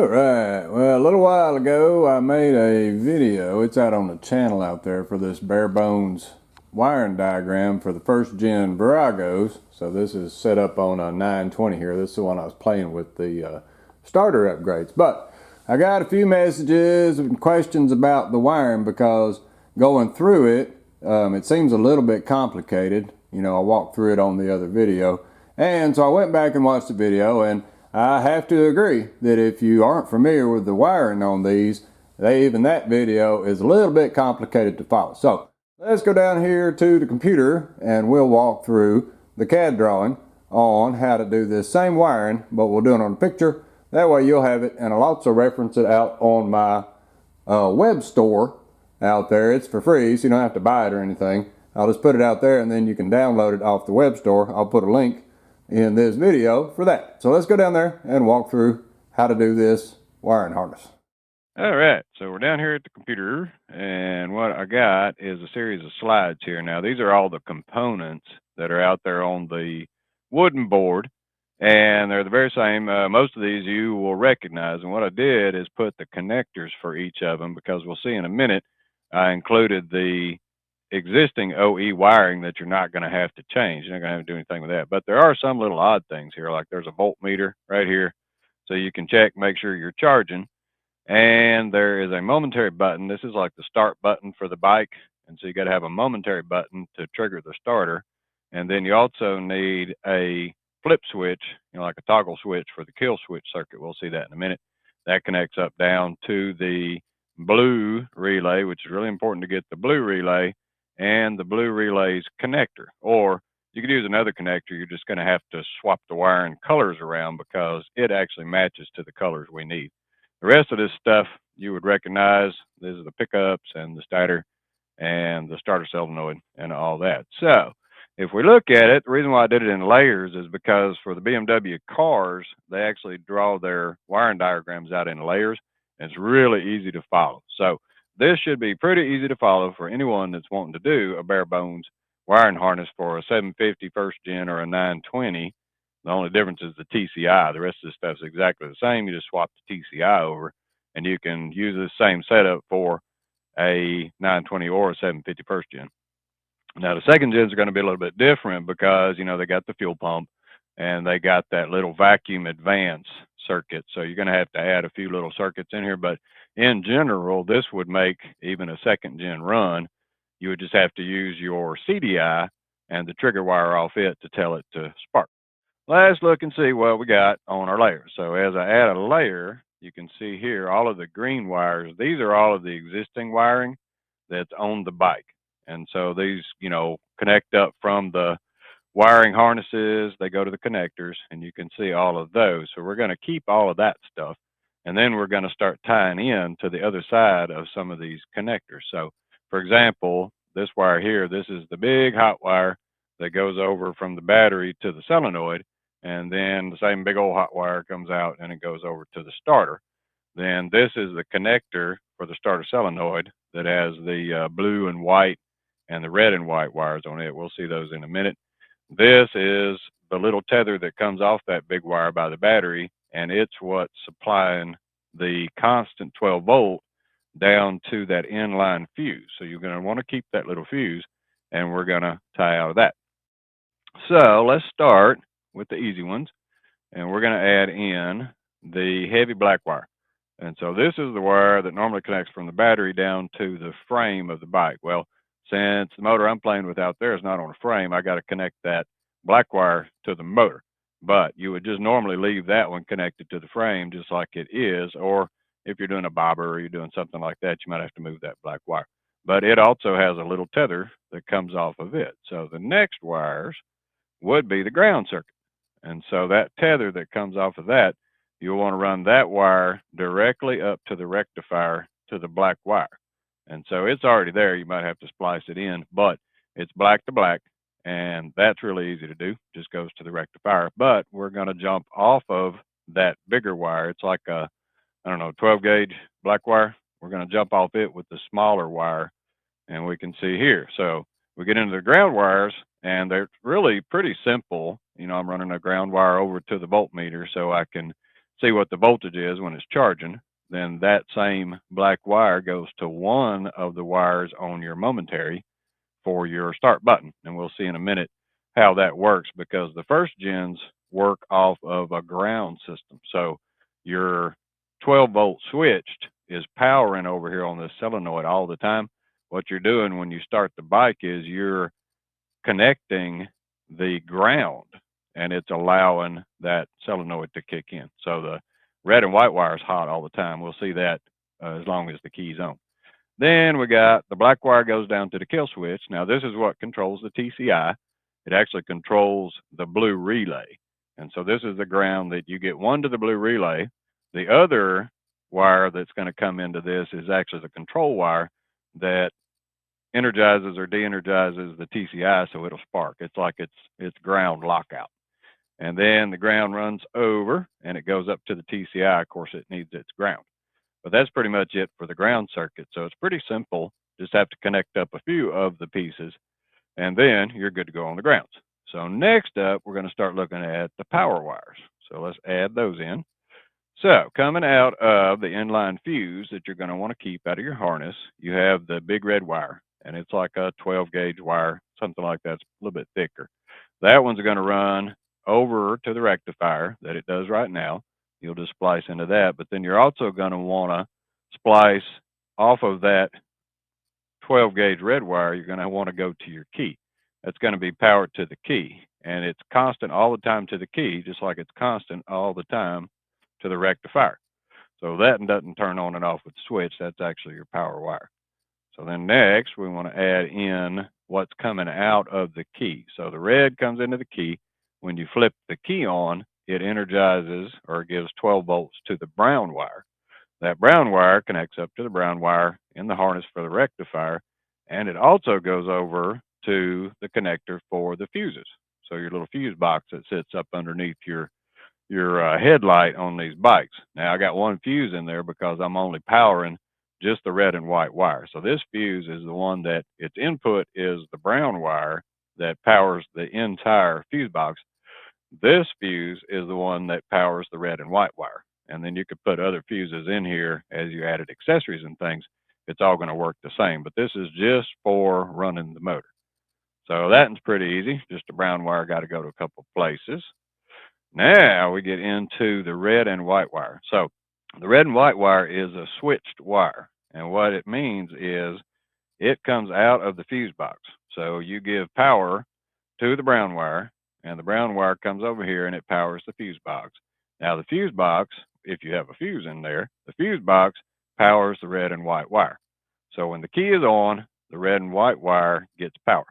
Alright, well, a little while ago I made a video. It's out on the channel out there for this bare bones wiring diagram for the first gen Viragos. So this is set up on a 920 here. This is the one I was playing with the starter upgrades. But I got a few messages and questions about the wiring because going through it, it seems a little bit complicated. You know, I walked through it on the other video. And so I went back and watched the video, and I have to agree that if you aren't familiar with the wiring on these, even that video is a little bit complicated to follow. So let's go down here to the computer and we'll walk through the CAD drawing on how to do this same wiring, but we'll do it on a picture. That way you'll have it, and I'll also reference it out on my web store out there. It's for free, so you don't have to buy it or anything. I'll just put it out there and then you can download it off the web store. I'll put a link in this video for that. So let's go down there and walk through how to do this wiring harness. All right, so we're down here at the computer, and what I got is a series of slides here. Now, these are all the components that are out there on the wooden board, and they're the very same. Most of these you will recognize, and what I did is put the connectors for each of them, because we'll see in a minute, I included the existing OE wiring that you're not going to have to change. You're not going to have to do anything with that. But there are some little odd things here, like there's a voltmeter right here, so you can check, make sure you're charging. And there is a momentary button. This is like the start button for the bike, and so you got to have a momentary button to trigger the starter. And then you also need a flip switch, like a toggle switch for the kill switch circuit. We'll see that in a minute. That connects up down to the blue relay, which is really important to get the blue relay and the blue relay's connector. Or you could use another connector. You're just going to have to swap the wiring colors around because it actually matches to the colors we need. The rest of this stuff you would recognize. These are the pickups and the starter and the starter solenoid and all that. So if we look at it, the reason why I did it in layers is because for the BMW cars, they actually draw their wiring diagrams out in layers. And it's really easy to follow. So this should be pretty easy to follow for anyone that's wanting to do a bare bones wiring harness for a 750 first gen or a 920. The only difference is the TCI. The rest of the stuff is exactly the same. You just swap the TCI over, and you can use the same setup for a 920 or a 750 first gen. Now, the second gens are going to be a little bit different because, they got the fuel pump, and they got that little vacuum advance circuit. So you're going to have to add a few little circuits in here. But in general, this would make even a second gen run. You would just have to use your CDI and the trigger wire off it to tell it to spark. Let's look and see what we got on our layer. So as I add a layer, you can see here all of the green wires. These are all of the existing wiring that's on the bike. And so these, connect up from the wiring harnesses. They go to the connectors, and you can see all of those. So we're going to keep all of that stuff. And then we're going to start tying in to the other side of some of these connectors. So, for example, this wire here, this is the big hot wire that goes over from the battery to the solenoid. And then the same big old hot wire comes out and it goes over to the starter. Then this is the connector for the starter solenoid that has the blue and white and the red and white wires on it. We'll see those in a minute. This is the little tether that comes off that big wire by the battery, and it's what's supplying the constant 12 volt down to that inline fuse. So you're going to want to keep that little fuse, and we're going to tie out of that. So let's start with the easy ones, and we're going to add in the heavy black wire. And so this is the wire that normally connects from the battery down to the frame of the bike. Well, since the motor I'm playing with out there is not on a frame, I got to connect that black wire to the motor. But you would just normally leave that one connected to the frame just like it is, or if you're doing a bobber or you're doing something like that, you might have to move that black wire. But it also has a little tether that comes off of it. So the next wires would be the ground circuit. And so that tether that comes off of that, you'll want to run that wire directly up to the rectifier to the black wire. And so it's already there. You might have to splice it in, but it's black to black, and that's really easy to do. Just goes to the rectifier. But we're going to jump off of that bigger wire. It's like a, 12 gauge black wire. We're going to jump off it with the smaller wire, and we can see here. So we get into the ground wires, and they're really pretty simple. I'm running a ground wire over to the voltmeter so I can see what the voltage is when it's charging, then that same black wire goes to one of the wires on your momentary for your start button. And we'll see in a minute how that works, because the first gens work off of a ground system. So your 12-volt switched is powering over here on this solenoid all the time. What you're doing when you start the bike is you're connecting the ground, and it's allowing that solenoid to kick in. So the red and white wire is hot all the time. We'll see that as long as the key's on. Then we got the black wire goes down to the kill switch. Now this is what controls the TCI. It actually controls the blue relay. And so this is the ground that you get one to the blue relay. The other wire that's going to come into this is actually the control wire that energizes or de-energizes the TCI, so it'll spark. It's like it's ground lockout. And then the ground runs over and it goes up to the TCI. Of course, it needs its ground. But that's pretty much it for the ground circuit. So it's pretty simple. Just have to connect up a few of the pieces, and then you're good to go on the grounds. So next up, we're going to start looking at the power wires. So let's add those in. So coming out of the inline fuse that you're going to want to keep out of your harness, you have the big red wire, and it's like a 12-gauge wire, something like that. It's a little bit thicker. That one's going to run over to the rectifier that it does right now. You'll just splice into that, but then you're also going to want to splice off of that 12-gauge red wire. You're going to want to go to your key. That's going to be powered to the key, and it's constant all the time to the key, just like it's constant all the time to the rectifier. So that doesn't turn on and off with the switch. That's actually your power wire. So then next, we want to add in what's coming out of the key. So the red comes into the key. When you flip the key on, it energizes or gives 12 volts to the brown wire. That brown wire connects up to the brown wire in the harness for the rectifier, and it also goes over to the connector for the fuses. So your little fuse box that sits up underneath your headlight on these bikes. Now I got one fuse in there because I'm only powering just the red and white wire. So this fuse is the one that its input is the brown wire that powers the entire fuse box. This fuse is the one that powers the red and white wire. And then you could put other fuses in here as you added accessories and things. It's all going to work the same, but this is just for running the motor. So that's pretty easy. Just a brown wire got to go to a couple places. Now we get into the red and white wire. So the red and white wire is a switched wire. And what it means is it comes out of the fuse box. So you give power to the brown wire, and the brown wire comes over here and it powers the fuse box. Now the fuse box, if you have a fuse in there, the fuse box powers the red and white wire. So when the key is on, the red and white wire gets power.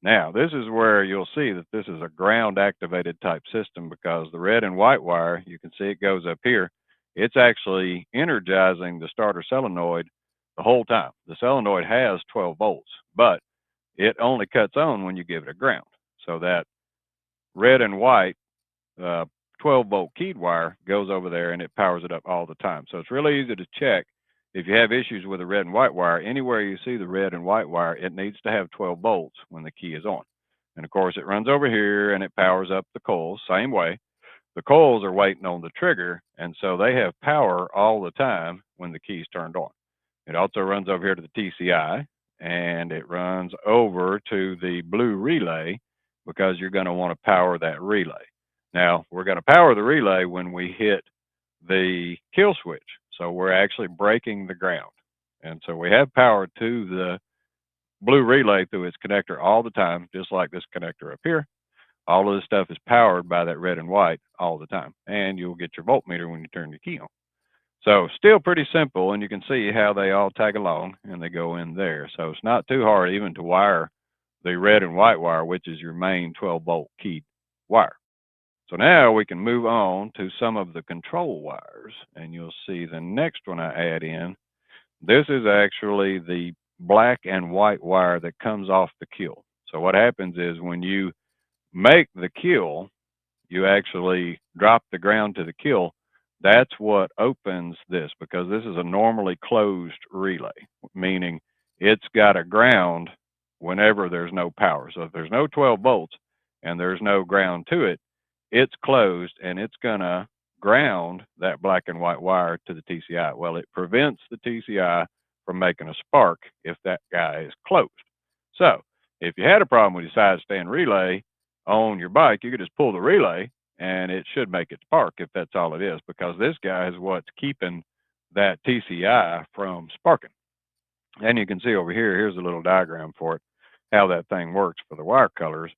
Now this is where you'll see that this is a ground activated type system, because the red and white wire, you can see it goes up here. It's actually energizing the starter solenoid the whole time. The solenoid has 12 volts, but it only cuts on when you give it a ground. So that red and white 12-volt keyed wire goes over there and it powers it up all the time. So it's really easy to check if you have issues with the red and white wire. Anywhere you see the red and white wire, it needs to have 12 volts when the key is on. And of course, it runs over here and it powers up the coils. Same way, the coils are waiting on the trigger, and so they have power all the time when the key's turned on. It also runs over here to the TCI, and it runs over to the blue relay, because you're going to want to power that relay. Now, we're going to power the relay when we hit the kill switch. So we're actually breaking the ground. And so we have power to the blue relay through its connector all the time, just like this connector up here. All of this stuff is powered by that red and white all the time. And you'll get your voltmeter when you turn your key on. So still pretty simple, and you can see how they all tag along and they go in there. So it's not too hard even to wire the red and white wire, which is your main 12-volt keyed wire. So now we can move on to some of the control wires, and you'll see the next one I add in. This is actually the black and white wire that comes off the kill. So what happens is when you make the kill, you actually drop the ground to the kill. That's what opens this, because this is a normally closed relay, meaning it's got a ground whenever there's no power. So if there's no 12 volts and there's no ground to it, it's closed and it's going to ground that black and white wire to the TCI. Well, it prevents the TCI from making a spark if that guy is closed. So if you had a problem with your side stand relay on your bike, you could just pull the relay and it should make it spark if that's all it is, because this guy is what's keeping that TCI from sparking. And you can see over here, here's a little diagram for it, how that thing works for the wire colors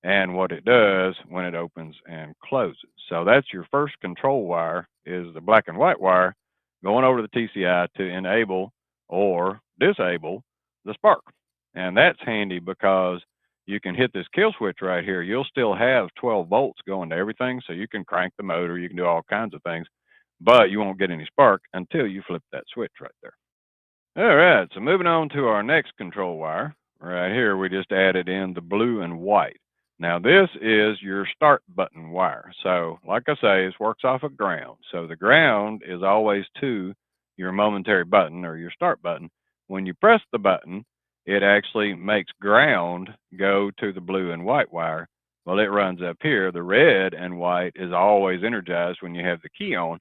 and what it does when it opens and closes. So that's your first control wire, is the black and white wire going over to the TCI to enable or disable the spark. And that's handy because you can hit this kill switch right here. You'll still have 12 volts going to everything, so you can crank the motor, you can do all kinds of things, but you won't get any spark until you flip that switch right there. All right, so moving on to our next control wire. Right here, we just added in the blue and white. Now, this is your start button wire. So, like I say, it works off of ground. So, the ground is always to your momentary button or your start button. When you press the button, it actually makes ground go to the blue and white wire. Well, it runs up here. The red and white is always energized when you have the key on.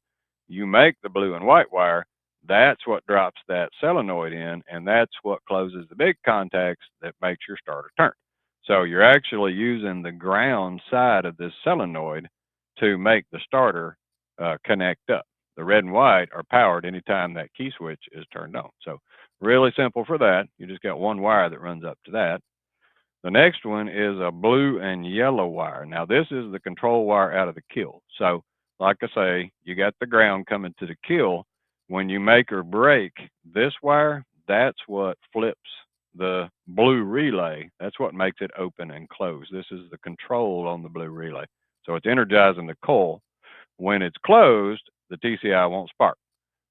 You make the blue and white wire. That's what drops that solenoid in, and that's what closes the big contacts that makes your starter turn. So you're actually using the ground side of this solenoid to make the starter connect up. The red and white are powered anytime that key switch is turned on. So really simple for that. You just got one wire that runs up to that. The next one is a blue and yellow wire. Now this is the control wire out of the kill. So like I say, you got the ground coming to the kill. When you make or break this wire, that's what flips the blue relay. That's what makes it open and close. This is the control on the blue relay. So it's energizing the coil. When it's closed, the TCI won't spark.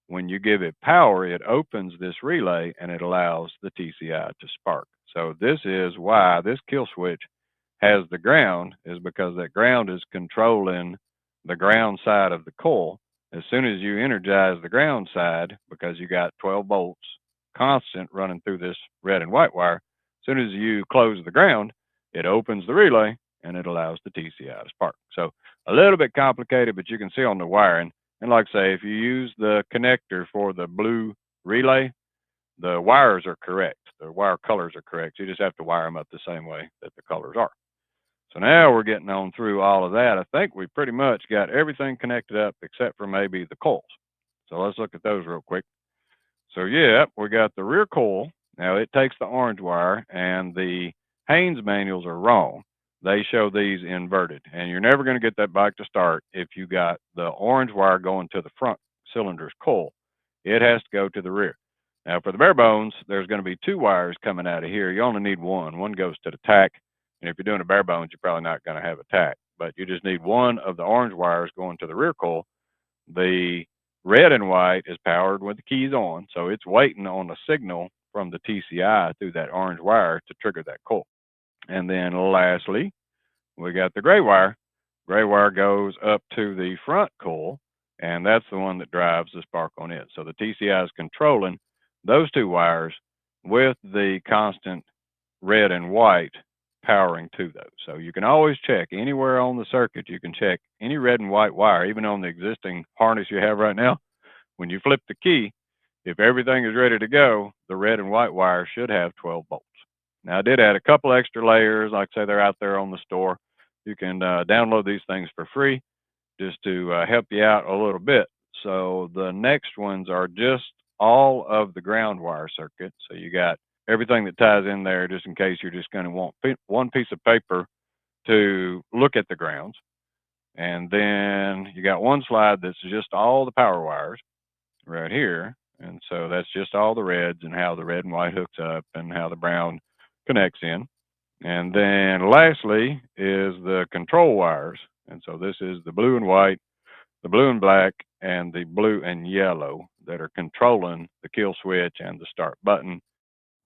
When you give it power, it opens this relay and it allows the TCI to spark. So this is why this kill switch has the ground, is because that ground is controlling the ground side of the coil. As soon as you energize the ground side, because you got 12 volts constant running through this red and white wire, as soon as you close the ground, it opens the relay and it allows the TCI to spark. So a little bit complicated, but you can see on the wiring. And like I say, if you use the connector for the blue relay, the wires are correct. The wire colors are correct. You just have to wire them up the same way that the colors are. So now we're getting on through all of that. I think we pretty much got everything connected up except for maybe the coils. So let's look at those real quick. So yeah, we got the rear coil. Now it takes the orange wire, and the Haynes manuals are wrong. They show these inverted, and you're never going to get that bike to start if you got the orange wire going to the front cylinder's coil. It has to go to the rear. Now for the Barebones, there's going to be two wires coming out of here. You only need one. One goes to the tack, and if you're doing a Barebones, you're probably not going to have a tack, but you just need one of the orange wires going to the rear coil. The red and white is powered with the keys on, so it's waiting on a signal from the TCI through that orange wire to trigger that coil. And then lastly, we got the gray wire. Gray wire goes up to the front coil, and that's the one that drives the spark on it. So the TCI is controlling those two wires with the constant red and white powering to those. So you can always check anywhere on the circuit. You can check any red and white wire, even on the existing harness you have right now. When you flip the key, if everything is ready to go, the red and white wire should have 12 volts. Now, I did add a couple extra layers. Like I say, they're out there on the store. You can download these things for free just to help you out a little bit. So the next ones are just all of the ground wire circuit. So you got everything that ties in there, just in case you're just going to want one piece of paper to look at the grounds. And then you got one slide that's just all the power wires right here. And so that's just all the reds and how the red and white hooks up and how the brown connects in. And then lastly is the control wires. And so this is the blue and white, the blue and black, and the blue and yellow that are controlling the kill switch and the start button.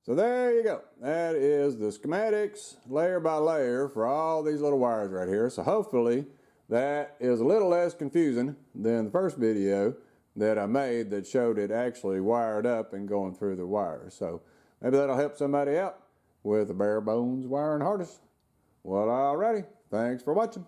So there you go. That is the schematics layer by layer for all these little wires right here. So hopefully that is a little less confusing than the first video that I made that showed it actually wired up and going through the wires. So maybe that'll help somebody out with a Barebones wiring harness. Well, alrighty. Thanks for watching.